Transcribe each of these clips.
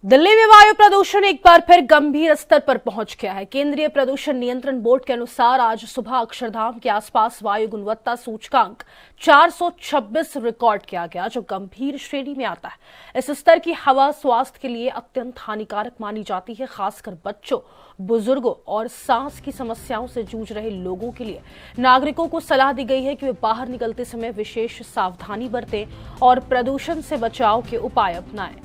दिल्ली में वायु प्रदूषण एक बार फिर गंभीर स्तर पर पहुंच गया है। केंद्रीय प्रदूषण नियंत्रण बोर्ड के अनुसार आज सुबह अक्षरधाम के आसपास वायु गुणवत्ता सूचकांक 426 रिकॉर्ड किया गया, जो गंभीर श्रेणी में आता है। इस स्तर की हवा स्वास्थ्य के लिए अत्यंत हानिकारक मानी जाती है, खासकर बच्चों, बुजुर्गों और सांस की समस्याओं से जूझ रहे लोगों के लिए। नागरिकों को सलाह दी गई है कि वे बाहर निकलते समय विशेष सावधानी बरतें और प्रदूषण से बचाव के उपाय अपनाएं।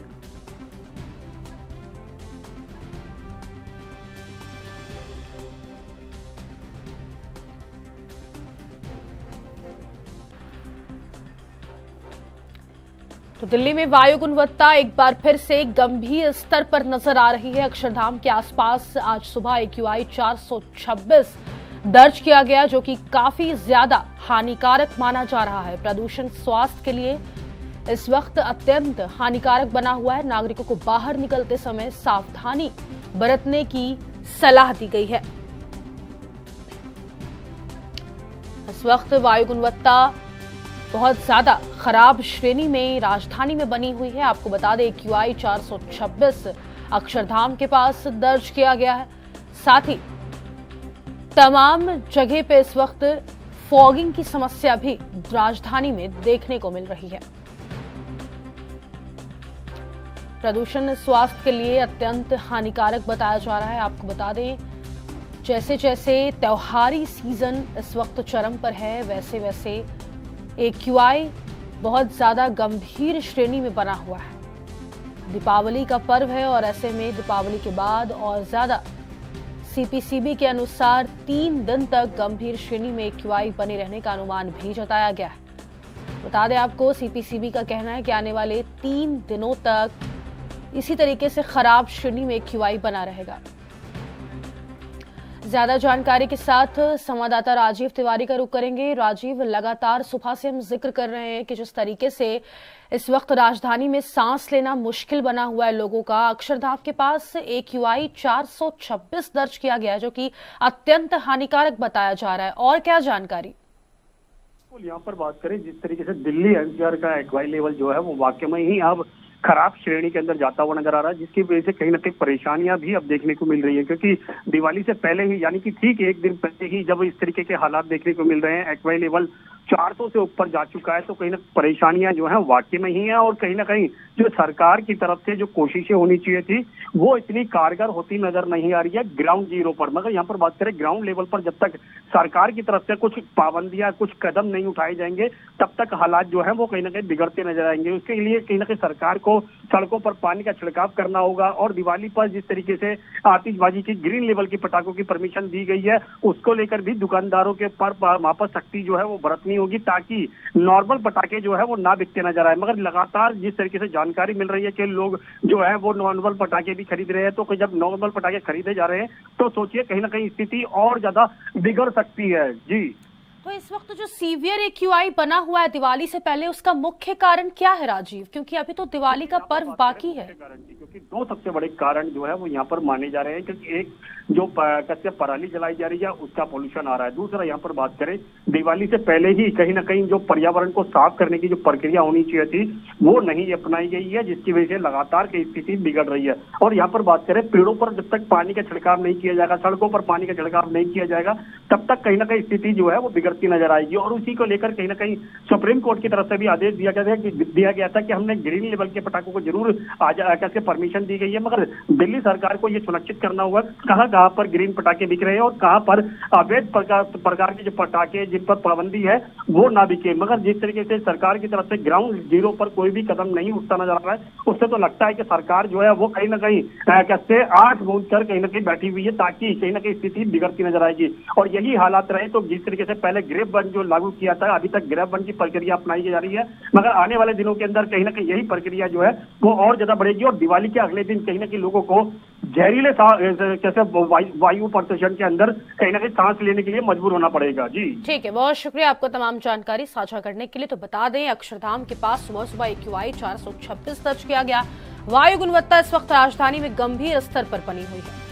तो दिल्ली में वायु गुणवत्ता एक बार फिर से गंभीर स्तर पर नजर आ रही है। अक्षरधाम के आसपास आज सुबह AQI 426 दर्ज किया गया, जो कि काफी ज्यादा हानिकारक माना जा रहा है। प्रदूषण स्वास्थ्य के लिए इस वक्त अत्यंत हानिकारक बना हुआ है। नागरिकों को बाहर निकलते समय सावधानी बरतने की सलाह दी गई है। इस वक्त वायु गुणवत्ता बहुत ज्यादा खराब श्रेणी में राजधानी में बनी हुई है। आपको बता दें AQI 426 अक्षरधाम के पास दर्ज किया गया है। साथ ही तमाम जगह पे इस वक्त फॉगिंग की समस्या भी राजधानी में देखने को मिल रही है। प्रदूषण स्वास्थ्य के लिए अत्यंत हानिकारक बताया जा रहा है। आपको बता दें, जैसे जैसे त्योहारी सीजन इस वक्त चरम पर है, वैसे वैसे AQI बहुत ज्यादा गंभीर श्रेणी में बना हुआ है। दीपावली का पर्व है और ऐसे में दीपावली के बाद और ज्यादा CPCB के अनुसार 3 दिन तक गंभीर श्रेणी में AQI बने रहने का अनुमान भी जताया गया है। बता दें आपको, CPCB का कहना है कि आने वाले 3 दिनों तक इसी तरीके से खराब श्रेणी में AQI बना रहेगा। ज्यादा जानकारी के साथ संवाददाता राजीव तिवारी का रुख करेंगे। राजीव, लगातार सुबह से हम जिक्र कर रहे हैं कि जिस तरीके से इस वक्त राजधानी में सांस लेना मुश्किल बना हुआ है लोगों का। अक्षरधाम के पास AQI 426 दर्ज किया गया, जो कि अत्यंत हानिकारक बताया जा रहा है। और क्या जानकारी? यहाँ पर बात करें, जिस तरीके से दिल्ली NCR का AQI लेवल जो है वो वाकई में ही अब खराब श्रेणी के अंदर जाता हुआ नजर आ रहा है, जिसकी वजह से कहीं ना कहीं परेशानियां भी अब देखने को मिल रही है। क्योंकि दिवाली से पहले ही, यानी कि ठीक एक दिन पहले ही जब इस तरीके के हालात देखने को मिल रहे हैं, AQI लेवल 400 से ऊपर जा चुका है, तो कहीं ना परेशानियां जो है वाकई में ही है। और कहीं ना कहीं जो सरकार की तरफ से जो कोशिशें होनी चाहिए थी वो इतनी कारगर होती नजर नहीं आ रही है ग्राउंड जीरो पर। मगर यहाँ पर बात करें ग्राउंड लेवल पर, जब तक सरकार की तरफ से कुछ पाबंदियां, कुछ कदम नहीं उठाए जाएंगे, तब तक हालात जो है वो कहीं ना कहीं बिगड़ते नजर आएंगे। उसके लिए कहीं ना कहीं सरकार को सड़कों पर पानी का छिड़काव करना होगा। और दिवाली पर जिस तरीके से आतिशबाजी की ग्रीन लेवल की पटाखों की परमिशन दी गई है, उसको लेकर भी दुकानदारों के पर वापस सख्ती जो है वो बरतनी होगी, ताकि नॉर्मल पटाखे जो है वो ना बिकते नजर आए। मगर लगातार जिस तरीके से जानकारी मिल रही है कि लोग जो है वो नॉर्मल पटाखे भी खरीद रहे हैं, तो जब नॉर्मल पटाखे खरीदे जा रहे हैं तो सोचिए कहीं ना कहीं स्थिति और ज्यादा बिगड़ सकती है। जी, तो इस वक्त जो सीवियर AQI बना हुआ है दिवाली से पहले, उसका मुख्य कारण क्या है राजीव? क्योंकि अभी तो दिवाली का पर्व बाकी है। क्योंकि 2 सबसे बड़े कारण जो है वो यहाँ पर माने जा रहे हैं। क्योंकि एक जो कच्चे पराली जलाई जा रही है उसका पोल्यूशन आ रहा है। दूसरा, यहाँ पर बात करें, दिवाली से पहले ही कहीं ना कहीं जो पर्यावरण को साफ करने की जो प्रक्रिया होनी चाहिए थी वो नहीं अपनाई गई है, जिसकी वजह से लगातार की स्थिति बिगड़ रही है। और यहाँ पर बात करें, पेड़ों पर जब तक पानी का छिड़काव नहीं किया जाएगा, सड़कों पर पानी का छिड़काव नहीं किया जाएगा, तब तक कहीं ना कहीं स्थिति जो है वो बिगड़ती नजर आएगी। और उसी को लेकर कहीं ना कहीं सुप्रीम कोर्ट की तरफ से भी आदेश दिया गया था कि हमने ग्रीन लेवल के पटाखों को जरूर कैसे परमिशन दी गई है। मगर दिल्ली सरकार को यह सुनिश्चित करना होगा कहां कहां पर ग्रीन पटाखे बिक रहे हैं और कहां पर अवैध प्रकार के जो पटाखे जिन पर पाबंदी है वो ना बिके। मगर जिस तरीके से सरकार की तरफ से ग्राउंड जीरो पर कोई भी कदम नहीं उठता नजर आ रहा है, उससे तो लगता है कि सरकार जो है वो कहीं ना कहीं कैसे आंख मूंद कर कहीं ना कहीं बैठी हुई है, ताकि कहीं ना कहीं स्थिति बिगड़ती नजर आएगी। और यही हालात रहे तो जिस तरीके से पहले ग्रेप बंद जो लागू किया था, अभी तक ग्रेप बंद की प्रक्रिया अपनाई जा रही है, मगर आने वाले दिनों के अंदर कहीं ना कहीं यही प्रक्रिया जो है वो और ज्यादा बढ़ेगी। और दिवाली के अगले दिन कहीं ना कहीं लोगों को जहरीले कैसे वायु प्रदूषण के अंदर कहीं ना कहीं सांस लेने के लिए मजबूर होना पड़ेगा। जी ठीक है, बहुत शुक्रिया आपको तमाम जानकारी साझा करने के लिए। तो बता दें, अक्षरधाम के पास सुबह सुबह AQI 426 दर्ज किया गया। वायु गुणवत्ता इस वक्त राजधानी में गंभीर स्तर पर बनी हुई है।